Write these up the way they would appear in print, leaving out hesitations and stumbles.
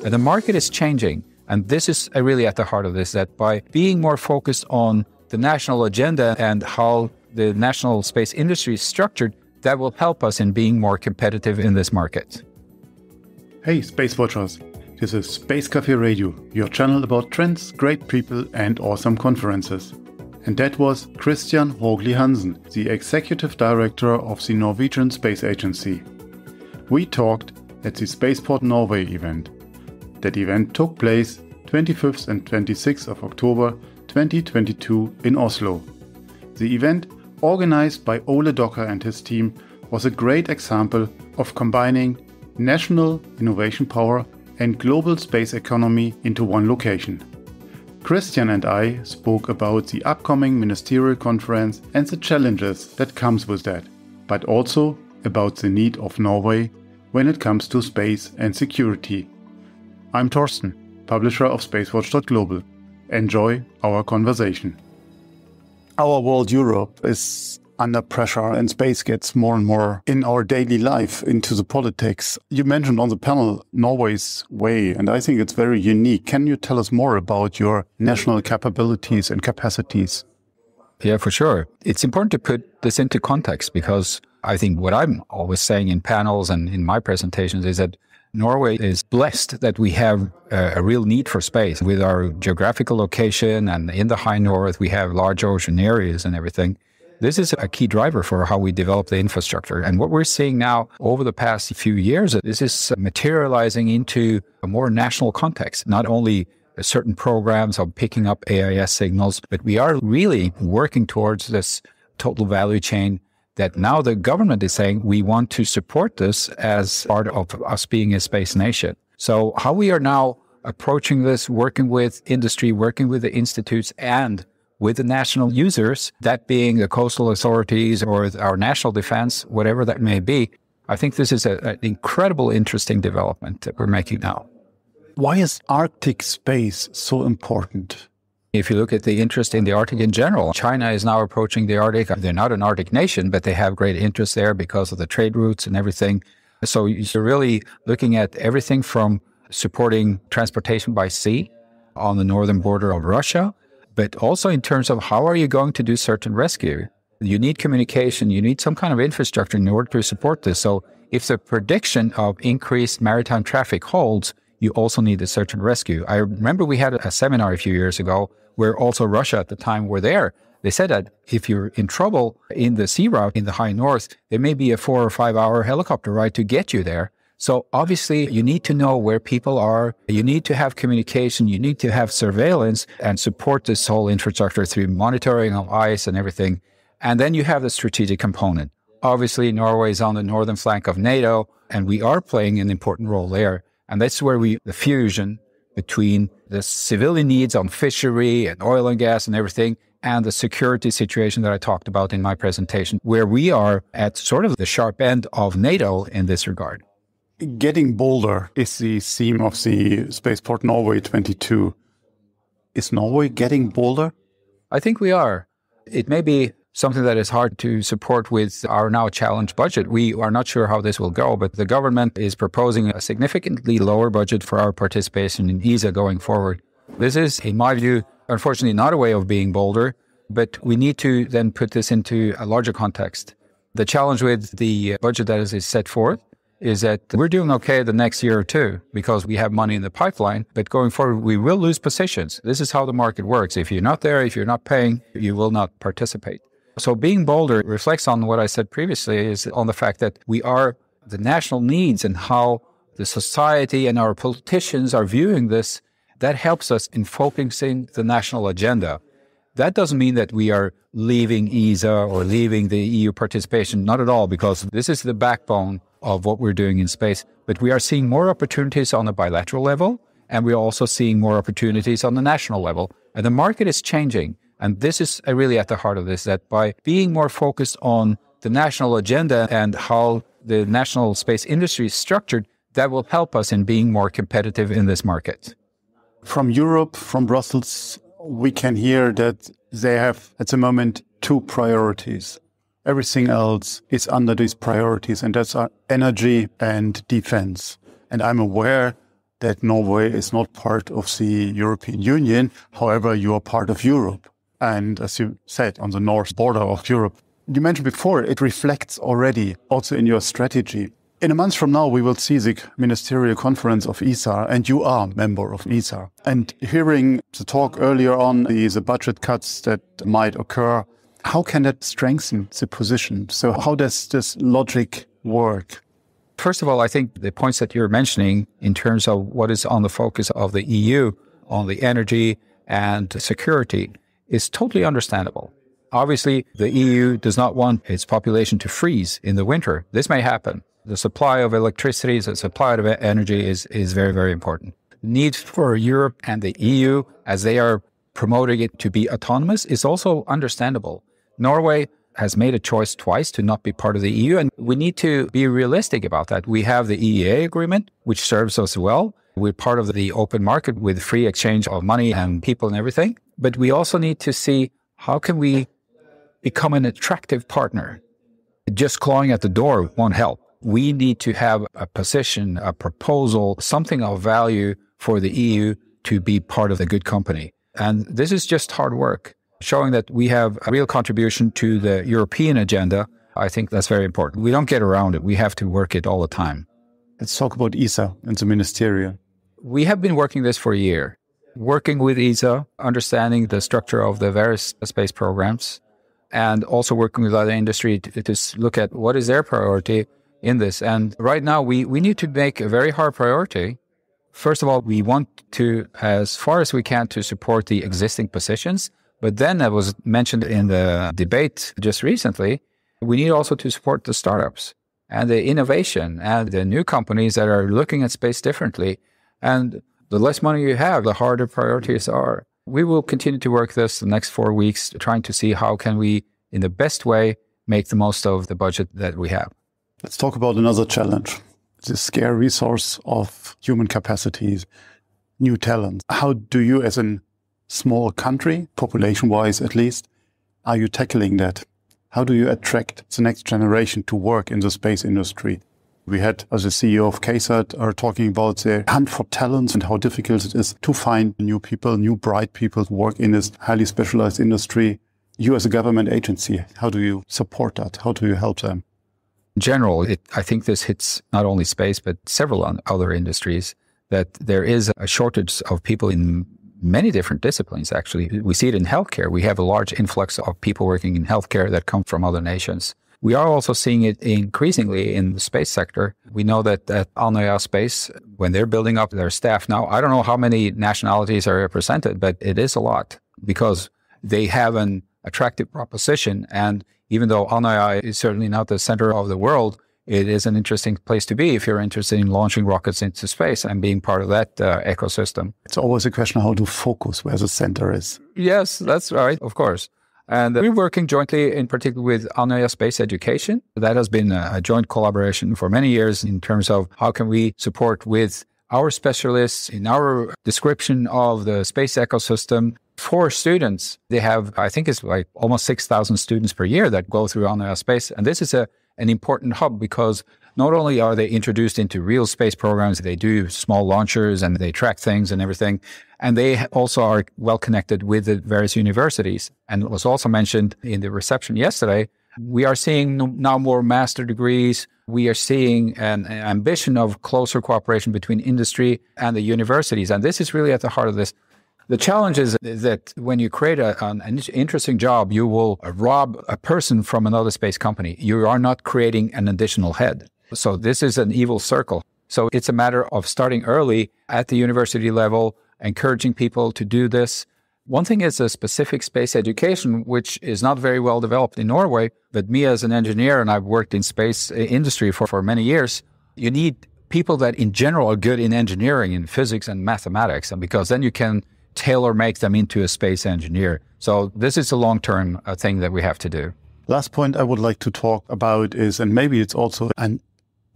And the market is changing. And this is really at the heart of this, that by being more focused on the national agenda and how the national space industry is structured, that will help us in being more competitive in this market. Hey, SpaceWatchers. This is Space Café Radio, your channel about trends, great people and awesome conferences. And that was Christian Hauglie-Hanssen, the Executive Director of the Norwegian Space Agency. We talked at the Spaceport Norway event. That event took place 25th and 26th of October 2022 in Oslo. The event, organized by Ole Docker and his team, was a great example of combining national innovation power and global space economy into one location. Christian and I spoke about the upcoming ministerial conference and the challenges that comes with that, but also about the need of Norway when it comes to space and security. I'm Torsten, publisher of SpaceWatch.Global. Enjoy our conversation. Our world Europe is under pressure and space gets more and more in our daily life into the politics. You mentioned on the panel Norway's way, and I think it's very unique. Can you tell us more about your national capabilities and capacities? Yeah, for sure. It's important to put this into context because I think what I'm always saying in panels and in my presentations is that Norway is blessed that we have a real need for space. With our geographical location and in the high north, we have large ocean areas and everything. This is a key driver for how we develop the infrastructure. And what we're seeing now over the past few years, this is materializing into a more national context, not only certain programs of picking up AIS signals, but we are really working towards this total value chain that now the government is saying we want to support this as part of us being a space nation. So how we are now approaching this, working with industry, working with the institutes and with the national users, that being the coastal authorities or our national defense, whatever that may be, I think this is an incredible, interesting development that we're making now. Why is Arctic space so important? If you look at the interest in the Arctic in general, China is now approaching the Arctic. They're not an Arctic nation, but they have great interest there because of the trade routes and everything. So you're really looking at everything from supporting transportation by sea on the northern border of Russia, but also in terms of how are you going to do search and rescue? You need communication, you need some kind of infrastructure in order to support this. So if the prediction of increased maritime traffic holds, you also need the search and rescue. I remember we had a seminar a few years ago where also Russia at the time were there. They said that if you're in trouble in the sea route in the high north, there may be a 4 or 5 hour helicopter ride to get you there. So obviously you need to know where people are, you need to have communication, you need to have surveillance and support this whole infrastructure through monitoring of ice and everything. And then you have the strategic component. Obviously Norway is on the northern flank of NATO and we are playing an important role there. And that's where the fusion between the civilian needs on fishery and oil and gas and everything and the security situation that I talked about in my presentation, where we are at sort of the sharp end of NATO in this regard. Getting bolder is the theme of the Spaceport Norway 22. Is Norway getting bolder? I think we are. It may be something that is hard to support with our now challenged budget. We are not sure how this will go, but the government is proposing a significantly lower budget for our participation in ESA going forward. This is, in my view, unfortunately not a way of being bolder, but we need to then put this into a larger context. The challenge with the budget that is set forth is that we're doing okay the next year or two because we have money in the pipeline, but going forward, we will lose positions. This is how the market works. If you're not there, if you're not paying, you will not participate. So being bolder reflects on what I said previously, is on the fact that we are the national needs and how the society and our politicians are viewing this. That helps us in focusing the national agenda. That doesn't mean that we are leaving ESA or leaving the EU participation, not at all, because this is the backbone of what we're doing in space. But we are seeing more opportunities on a bilateral level, and we're also seeing more opportunities on the national level. And the market is changing. And this is really at the heart of this, that by being more focused on the national agenda and how the national space industry is structured, that will help us in being more competitive in this market. From Europe, from Brussels, we can hear that they have, at the moment, two priorities. Everything else is under these priorities, and that's energy and defense. And I'm aware that Norway is not part of the European Union. However, you are part of Europe. And as you said, on the north border of Europe, you mentioned before, it reflects already also in your strategy. In a month from now, we will see the ministerial conference of ESA, and you are a member of ESA. And hearing the talk earlier on, the budget cuts that might occur, how can that strengthen the position? So how does this logic work? First of all, I think the points that you're mentioning in terms of what is on the focus of the EU on the energy and security is totally understandable. Obviously, the EU does not want its population to freeze in the winter. This may happen. The supply of electricity, the supply of energy is very, very important. The need for Europe and the EU, as they are promoting it to be autonomous, is also understandable. Norway has made a choice twice to not be part of the EU, and we need to be realistic about that. We have the EEA agreement, which serves us well. We're part of the open market with free exchange of money and people and everything. But we also need to see how can we become an attractive partner. Just clawing at the door won't help. We need to have a position, a proposal, something of value for the EU to be part of the good company. And this is just hard work. Showing that we have a real contribution to the European agenda, I think that's very important. We don't get around it. We have to work it all the time. Let's talk about ESA and the ministerial. We have been working this for a year, working with ESA, understanding the structure of the various space programs, and also working with other industry to look at what is their priority in this. And right now, we need to make a very hard priority. First of all, we want to, as far as we can, to support the existing positions. But then, that was mentioned in the debate just recently, we need also to support the startups and the innovation and the new companies that are looking at space differently. And the less money you have, the harder priorities are. We will continue to work this the next 4 weeks, trying to see how can we, in the best way, make the most of the budget that we have. Let's talk about another challenge, the scarce resource of human capacities, new talent. How do you, as a small country, population-wise at least, are you tackling that? How do you attract the next generation to work in the space industry? We had, as the CEO of KSAT, are talking about the hunt for talents and how difficult it is to find new people, new bright people to work in this highly specialized industry. You as a government agency, how do you support that? How do you help them? In general, I think this hits not only space, but several other industries, that there is a shortage of people in many different disciplines, actually. We see it in healthcare. We have a large influx of people working in healthcare that come from other nations. We are also seeing it increasingly in the space sector. We know that at Andøya Space, when they're building up their staff now, I don't know how many nationalities are represented, but it is a lot because they have an attractive proposition. And even though Andøya is certainly not the center of the world, it is an interesting place to be if you're interested in launching rockets into space and being part of that ecosystem. It's always a question how to focus where the center is. Yes, that's right, of course. And we're working jointly, in particular, with Andøya Space Education. That has been a joint collaboration for many years in terms of how can we support with our specialists in our description of the space ecosystem for students. They have, I think it's like almost 6,000 students per year that go through Andøya Space. And this is an important hub because not only are they introduced into real space programs, they do small launchers and they track things and everything. And they also are well connected with the various universities. And it was also mentioned in the reception yesterday, we are seeing now more master degrees. We are seeing an ambition of closer cooperation between industry and the universities. And this is really at the heart of this. The challenge is that when you create an interesting job, you will rob a person from another space company. You are not creating an additional head. So this is an evil circle. So it's a matter of starting early at the university level, encouraging people to do this. One thing is a specific space education, which is not very well developed in Norway. But me as an engineer, and I've worked in space industry for many years, you need people that in general are good in engineering, in physics and mathematics, and because then you can tailor-make them into a space engineer. So this is a long-term thing that we have to do. Last point I would like to talk about is, and maybe it's also an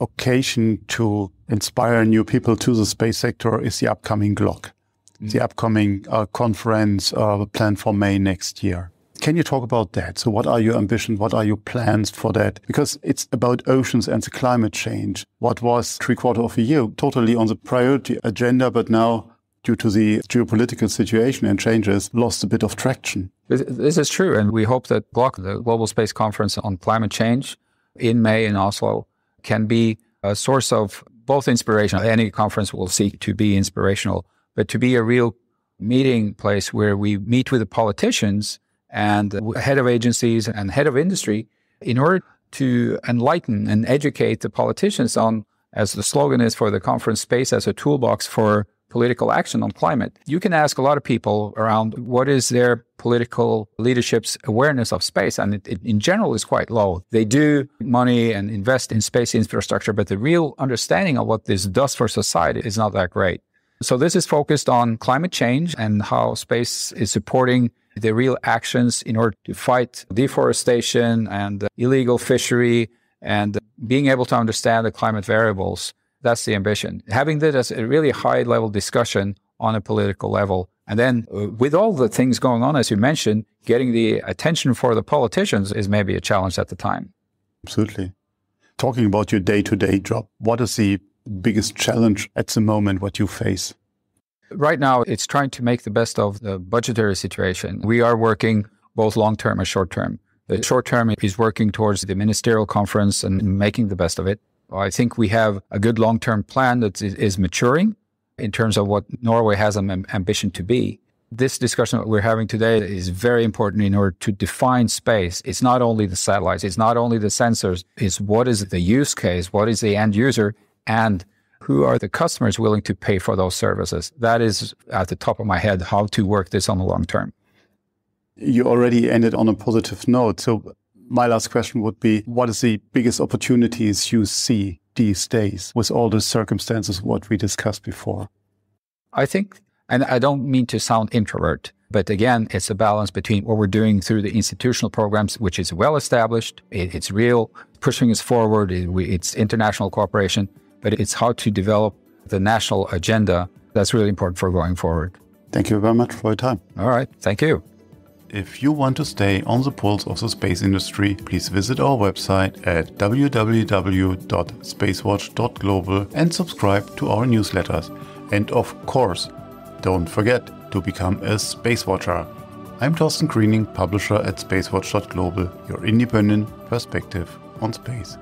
occasion to inspire new people to the space sector, is the upcoming GLOC, the upcoming conference planned for May next year. Can you talk about that? So what are your ambitions? What are your plans for that? Because it's about oceans and the climate change. What was 3/4 of a year totally on the priority agenda, but now, due to the geopolitical situation and changes, lost a bit of traction. This is true. And we hope that GLOC, the Global Space Conference on Climate Change in May in Oslo, can be a source of both inspiration. Any conference will seek to be inspirational, but to be a real meeting place where we meet with the politicians and head of agencies and head of industry in order to enlighten and educate the politicians on, as the slogan is for the conference, space as a toolbox for political action on climate. You can ask a lot of people around what is their political leadership's awareness of space, and it in general is quite low. They do money and invest in space infrastructure, but the real understanding of what this does for society is not that great. So this is focused on climate change and how space is supporting the real actions in order to fight deforestation and illegal fishery and being able to understand the climate variables. That's the ambition. Having that as a really high-level discussion on a political level. And then with all the things going on, as you mentioned, getting the attention for the politicians is maybe a challenge at the time. Absolutely. Talking about your day-to-day job, what is the biggest challenge at the moment, what you face? Right now, it's trying to make the best of the budgetary situation. We are working both long-term and short-term. The short-term is working towards the ministerial conference and making the best of it. I think we have a good long-term plan that is maturing in terms of what Norway has an ambition to be. This discussion that we're having today is very important in order to define space. It's not only the satellites, it's not only the sensors, it's what is the use case, what is the end user, and who are the customers willing to pay for those services. That is at the top of my head, how to work this on the long term. You already ended on a positive note. So my last question would be, what is the biggest opportunities you see these days with all the circumstances, what we discussed before? I think, and I don't mean to sound introvert, but again, it's a balance between what we're doing through the institutional programs, which is well established, it's real, pushing us forward, it's international cooperation, but it's how to develop the national agenda. That's really important for going forward. Thank you very much for your time. All right. Thank you. If you want to stay on the pulse of the space industry, please visit our website at www.SpaceWatch.Global and subscribe to our newsletters. And of course, don't forget to become a Space Watcher. I'm Torsten, publisher at SpaceWatch.Global, your independent perspective on space.